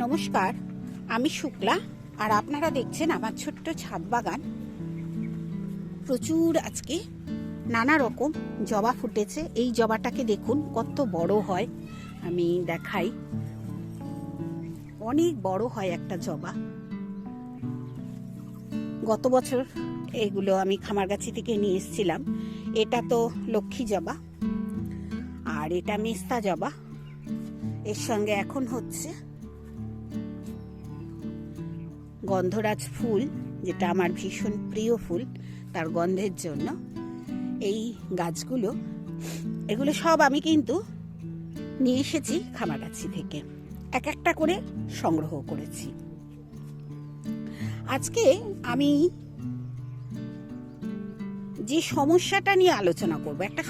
নমস্কার, আমি শুক্লা আর আপনারা দেখছেন আমার ছোট্ট ছাদ বাগান। প্রচুর আজকে নানা রকম জবা ফুটেছে। এই জবাটাকে দেখুন কত বড় হয়, আমি দেখাই। অনেক বড় হয় একটা জবা। গত বছর এগুলো আমি খামারগাছি থেকে নিয়ে এসেছিলাম। এটা তো লক্ষ্মী জবা আর এটা মেস্তা জবা। এর সঙ্গে এখন হচ্ছে গন্ধরাজ ফুল, যেটা আমার ভীষণ প্রিয় ফুল, তার গন্ধের জন্য এই গাছগুলো, এগুলো সব আমি কিন্তু নিয়ে এসেছি খামারগাছি থেকে, এক একটা করে সংগ্রহ করেছি। আজকে আমি যে সমস্যাটা নিয়ে আলোচনা করব, একটা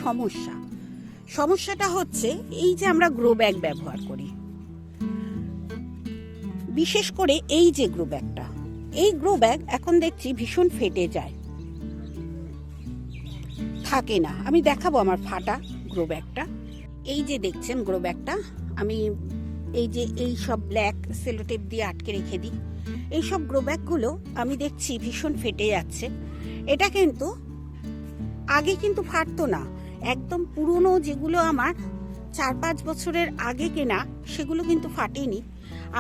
সমস্যাটা হচ্ছে এই যে আমরা গ্রো ব্যাগ ব্যবহার করি, বিশেষ করে এই যে গ্রো ব্যাগটা, এই গ্রো ব্যাগ এখন দেখছি ভীষণ ফেটে যায়, থাকে না। আমি দেখাবো আমার ফাটা গ্রো ব্যাগটা। এই যে দেখছেন গ্রো ব্যাগটা, আমি এই যে এই সব ব্ল্যাক সেলোটেপ দিয়ে আটকে রেখে দিই। এই সব গ্রো ব্যাগগুলো আমি দেখছি ভীষণ ফেটে যাচ্ছে। এটা কিন্তু আগে কিন্তু ফাটতো না, একদম পুরনো যেগুলো আমার 4-5 বছরের আগে কেনা, সেগুলো কিন্তু ফাটেনি।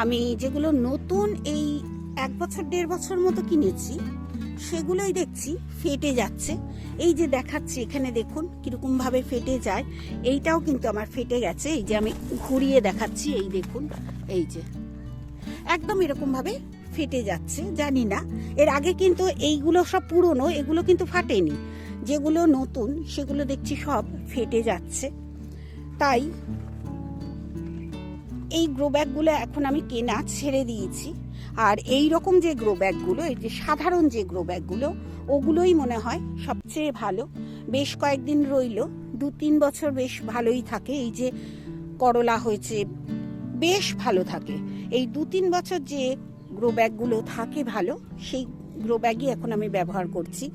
আমি যেগুলো নতুন এই 1 বছর 1.5 বছর মতো কিনেছি, সেগুলোই দেখছি ফেটে যাচ্ছে। এই যে দেখাচ্ছি এখানে দেখুন কিরকম ভাবে ফেটে যায়। এইটাও কিন্তু আমার ফেটে গেছে। এই যে আমি ঘুরিয়ে দেখাচ্ছি, এই দেখুন, এই যে একদম এরকম ভাবে ফেটে যাচ্ছে। জানি না, এর আগে কিন্তু এইগুলো সব পুরনো, এগুলো কিন্তু ফাটেনি। যেগুলো নতুন সেগুলো দেখছি সব ফেটে যাচ্ছে। তাই এই গ্রো ব্যাগগুলো এখন আমি কেনা ছেড়ে দিয়েছি। আর এই রকম যে গ্রো ব্যাগগুলো, এই যে সাধারণ যে গ্রো ব্যাগগুলো, ওগুলোই মনে হয় সবচেয়ে ভালো। বেশ কয়েকদিন রইল, 2-3 বছর বেশ ভালোই থাকে। এই যে করলা হয়েছে, বেশ ভালো থাকে। এই 2-3 বছর যে গ্রো ব্যাগগুলো থাকে ভালো, সেই গ্রো ব্যাগই এখন আমি ব্যবহার করছি।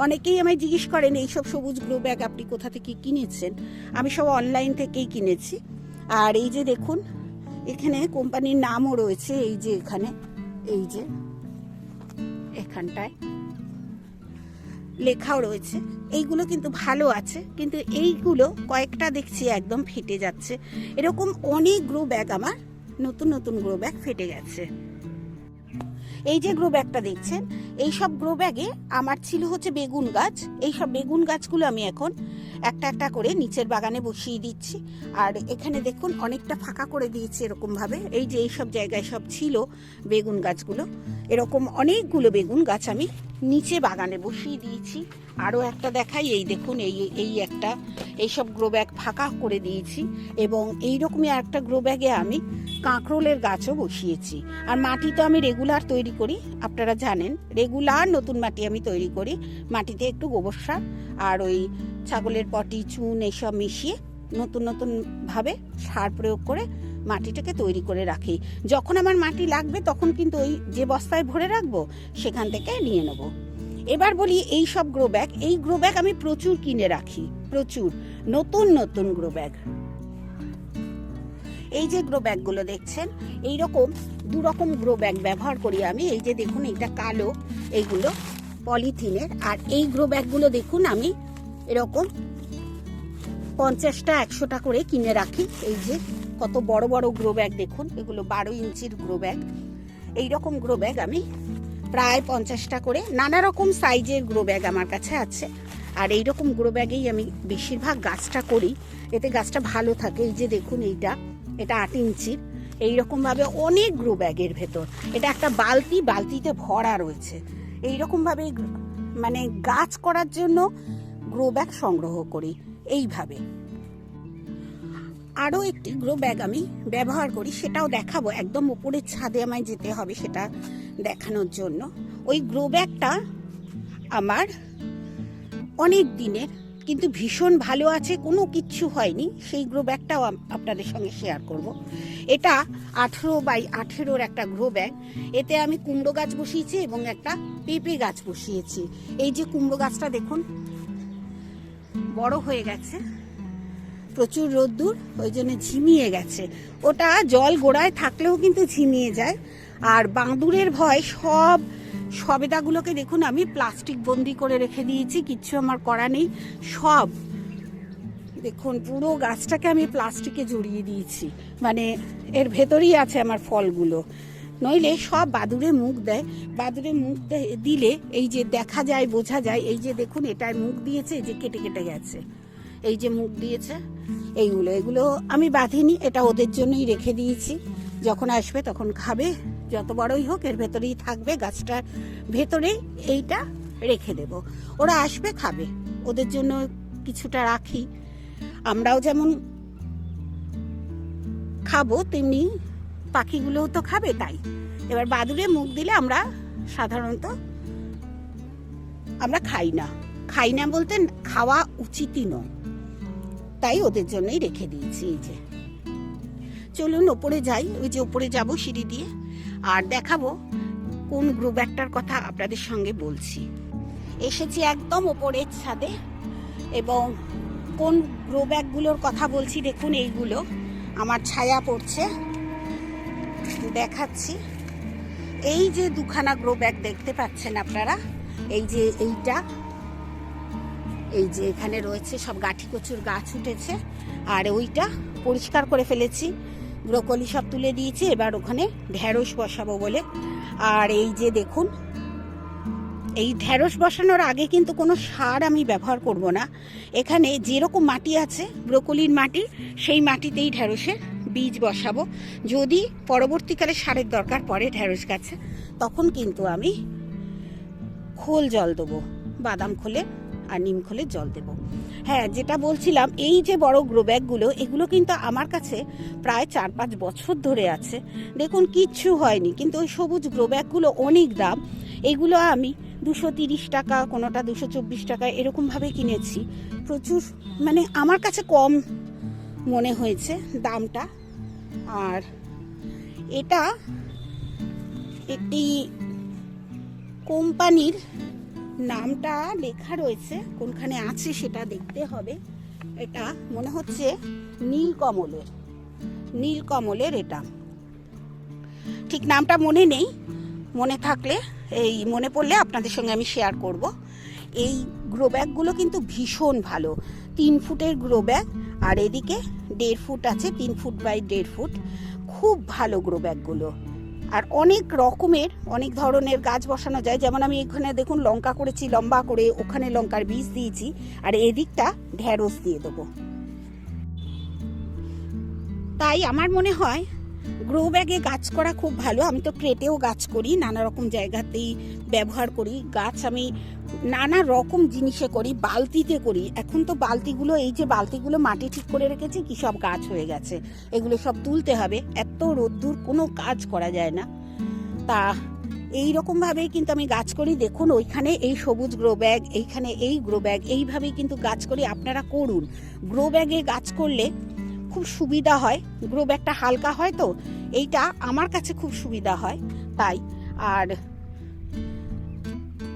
অনেকেই আমায় জিজ্ঞেস করেন এইসব সবুজ গ্রো ব্যাগ আপনি কোথা থেকে কিনেছেন। আমি সব অনলাইন থেকেই কিনেছি। আর এই যে দেখুন এখানে কোম্পানির নামও রয়েছে, এই যে এখানে, এই যে এখানটায় লেখাও রয়েছে। এইগুলো কিন্তু ভালো আছে, কিন্তু এইগুলো কয়েকটা দেখছি একদম ফেটে যাচ্ছে। এরকম অনেক গ্রো ব্যাগ আমার, নতুন নতুন গ্রো ব্যাগ ফেটে গেছে। এই যে গ্রো ব্যাগটা দেখছেন, এই সব গ্রো ব্যাগে আমার ছিল হচ্ছে বেগুন গাছ। এই সব বেগুন গাছগুলো আমি এখন একটা একটা করে নিচের বাগানে বসিয়ে দিচ্ছি। আর এখানে দেখুন অনেকটা ফাঁকা করে দিয়েছি এরকম ভাবে। এই যে এইসব জায়গায় সব ছিল বেগুন গাছগুলো, এরকম অনেকগুলো বেগুন গাছ আমি নিচে বাগানে বসিয়ে দিয়েছি। আরও একটা দেখাই, এই দেখুন এই একটা, এইসব গ্রো ব্যাগ ফাঁকা করে দিয়েছি। এবং এইরকমই একটা গ্রো ব্যাগে আমি কাঁকরোলের গাছও বসিয়েছি। আর মাটি তো আমি রেগুলার তৈরি করি, আপনারা জানেন রেগুলার নতুন মাটি আমি তৈরি করি। মাটিতে একটু গোবর সার আর ওই ছাগলের পটি, চুন এইসব মিশিয়ে নতুন নতুন ভাবে সার প্রয়োগ করে মাটিটাকে তৈরি করে রাখি। যখন আমার মাটি লাগবে তখন কিন্তু ওই যে বস্তায় ভরে রাখবো সেখান থেকে নিয়ে নেব। এবার বলি এই সব গ্রো ব্যাগ, এই গ্রো ব্যাগ আমি প্রচুর কিনে রাখি, প্রচুর নতুন নতুন গ্রো ব্যাগ। এই যে গ্রো ব্যাগগুলো দেখছেন, এইরকম 2 রকম গ্রো ব্যাগ ব্যবহার করি আমি। এই যে দেখুন এইটা কালো, এইগুলো পলিথিনের। আর এই গ্রো ব্যাগগুলো দেখুন আমি এরকম 50টা 100টা করে কিনে রাখি। এই যে কত বড় বড় গ্রো ব্যাগ দেখুন, এগুলো 12 ইঞ্চির গ্রো ব্যাগ। এইরকম গ্রো ব্যাগ আমি প্রায় 50টা করে, নানা রকম সাইজের গ্রো ব্যাগ আমার কাছে আছে। আর এইরকম গ্রো ব্যাগেই আমি বেশিরভাগ গাছটা করি, এতে গাছটা ভালো থাকে। এই যে দেখুন এটা 8 ইঞ্চির। এইরকম ভাবে অনেক গ্রো ব্যাগের ভেতর, এটা একটা বালতিতে ভরা রয়েছে। এইরকম ভাবে মানে গাছ করার জন্য গ্রো ব্যাগ সংগ্রহ করি এইভাবে। আরও একটি গ্রো ব্যাগ আমি ব্যবহার করি, সেটাও দেখাবো। একদম উপরের ছাদে আমায় যেতে হবে সেটা দেখানোর জন্য। ওই গ্রো ব্যাগটা আমার অনেক দিনের, কিন্তু ভীষণ ভালো আছে, কোনো কিচ্ছু হয়নি। সেই গ্রো ব্যাগটাও আপনাদের সঙ্গে শেয়ার করব। এটা 18x18 একটা গ্রো ব্যাগ। এতে আমি কুমড়ো গাছ বসিয়েছি এবং একটা পেঁপে গাছ বসিয়েছি। এই যে কুমড়ো গাছটা দেখুন বড় হয়ে গেছে, প্রচুর রোদ্দুর, ওই জন্য ঝিমিয়ে গেছে। ওটা জল গোড়ায় থাকলেও কিন্তু ঝিমিয়ে যায়। আর বাঁদুরের ভয় সব সবেদাগুলোকে দেখুন আমি প্লাস্টিক বন্দি করে রেখে দিয়েছি, কিচ্ছু আমার করা নেই। সব দেখুন পুরো গাছটাকে আমি প্লাস্টিকে জড়িয়ে দিয়েছি, মানে এর ভেতরেই আছে আমার ফলগুলো, নইলে সব বাদুড়ে মুখ দেয়। বাদুড়ে মুখ দিলে এই যে দেখা যায়, বোঝা যায়, এই যে দেখুন এটায় মুখ দিয়েছে, এই যে কেটে কেটে গেছে, এই যে মুখ দিয়েছে, এগুলো আমি বাঁধিনি, এটা ওদের জন্যই রেখে দিয়েছি। যখন আসবে তখন খাবে, যত বড়ই হোক এর ভেতরেই থাকবে, গাছটার ভেতরেই এইটা রেখে দেব। ওরা আসবে খাবে, ওদের জন্য কিছুটা রাখি। আমরাও যেমন খাবো তেমনি পাখিগুলোও তো খাবে। তাই এবার বাদুড়ে মুখ দিলে আমরা সাধারণত খাই না বলতে খাওয়া উচিতই নয়, তাই ওদের জন্যই রেখে দিয়েছি। এই যে চলুন ওপরে যাই, ওই যে ওপরে যাব সিঁড়ি দিয়ে, আর দেখাবো কোন গ্রো ব্যাগটার কথা আপনাদের সঙ্গে বলছি। এসেছি একদম ওপরের ছাদে, এবং কোন গ্রো ব্যাগগুলোর কথা বলছি দেখুন, এইগুলো আমার ছায়া পড়ছে, দেখাচ্ছি। এই যে দুখানা গ্রো ব্যাগ দেখতে পাচ্ছেন আপনারা, এই যে এইটা, এই যে এখানে রয়েছে সব গাঠি কচুর গাছ উঠেছে, আর ওইটা পরিষ্কার করে ফেলেছি, ব্রোকলি সব তুলে দিয়েছি, এবার ওখানে ঢেঁড়স বসাবো বলে। আর এই যে দেখুন, এই ঢেঁড়স বসানোর আগে কিন্তু কোনো সার আমি ব্যবহার করব না। এখানে যেরকম মাটি আছে ব্রোকলির মাটি, সেই মাটিতেই ঢেঁড়সের বীজ বসাবো। যদি পরবর্তীকালে সারের দরকার পড়ে ঢেঁড়স গাছে, তখন কিন্তু আমি খোল জল দেবো, বাদাম খোলে আর নিম খোলে জল দেবো। হ্যাঁ, যেটা বলছিলাম, এই যে বড় গ্রো ব্যাগগুলো, এগুলো কিন্তু আমার কাছে প্রায় 4-5 বছর ধরে আছে। দেখুন কিচ্ছু হয়নি, কিন্তু ওই সবুজ গ্রো ব্যাগগুলো অনেক দাম। এগুলো আমি 230 টাকা, কোনোটা 224 টাকা এরকমভাবে কিনেছি। প্রচুর, মানে আমার কাছে কম মনে হয়েছে দামটা। আর এটা একটি কোম্পানির, নামটা লেখা রয়েছে, কোনখানে আছে সেটা দেখতে হবে। এটা মনে হচ্ছে নীলকমলের, এটা ঠিক নামটা মনে নেই, মনে থাকলে মনে পড়লে আপনাদের সঙ্গে আমি শেয়ার করব। এই গ্রো ব্যাগগুলো কিন্তু ভীষণ ভালো, 3 ফুটের গ্রো ব্যাগ, আর এদিকে 1.5 ফুট আছে, 3 ফুট বাই 1.5 ফুট, খুব ভালো গ্রো ব্যাগগুলো। আর অনেক রকমের, অনেক ধরনের গাছ বসানো যায়। যেমন আমি এখানে দেখুন লঙ্কা করেছি লম্বা করে, ওখানে লঙ্কার বীজ দিয়েছি, আর এদিকটা ঢেঁড়স দিয়ে দেবো। তাই আমার মনে হয় গ্রো ব্যাগে গাছ করা খুব ভালো। আমি তো ক্রেটেও গাছ করি, নানা রকম জায়গাতেই ব্যবহার করি গাছ। আমি নানা রকম জিনিসে করি, বালতিতে করি। এখন তো বালতিগুলো, এই যে বালতিগুলো মাটি ঠিক করে রেখেছি, কি সব গাছ হয়ে গেছে, এগুলো সব তুলতে হবে। এত রোদ্দুর, কোনো কাজ করা যায় না। তা এই রকম ভাবেই কিন্তু আমি গাছ করি। দেখুন ওইখানে এই সবুজ গ্রো ব্যাগ, এইখানে এই গ্রো ব্যাগ, এইভাবেই কিন্তু গাছ করি। আপনারা করুন। গ্রো ব্যাগে গাছ করলে খুব সুবিধা হয়, গ্রো ব্যাগটা হালকা হয়, তো এইটা আমার কাছে খুব সুবিধা হয়। তাই আর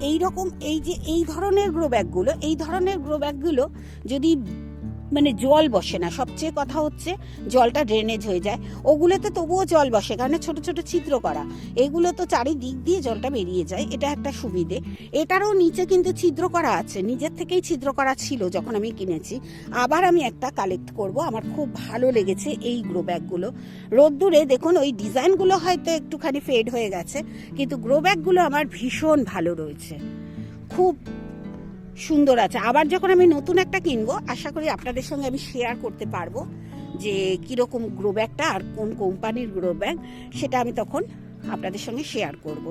এই রকম এই ধরনের গ্রো ব্যাগগুলো যদি মানে জল বসে না, সবচেয়ে কথা হচ্ছে জলটা ড্রেনেজ হয়ে যায়। ওগুলোতে তবুও জল বসে, কারণ ছোট ছোট ছিদ্র করা, এগুলো তো চারিদিক দিয়ে জলটা বেরিয়ে যায়, এটা একটা সুবিধে। এটারও নিচে কিন্তু ছিদ্র করা আছে, নিজের থেকেই ছিদ্র করা ছিল যখন আমি কিনেছি। আবার আমি একটা কালেক্ট করব, আমার খুব ভালো লেগেছে এই গ্রো ব্যাগগুলো। রোদ্দুরে দেখুন ওই ডিজাইনগুলো হয়তো একটুখানি ফেড হয়ে গেছে, কিন্তু গ্রো ব্যাগগুলো আমার ভীষণ ভালো রয়েছে, খুব সুন্দর আছে। আবার যখন আমি নতুন একটা কিনবো, আশা করি আপনাদের সঙ্গে আমি শেয়ার করতে পারবো যে কিরকম গ্রো ব্যাগটা আর কোন কোম্পানির গ্রো ব্যাগ, সেটা আমি তখন আপনাদের সঙ্গে শেয়ার করব।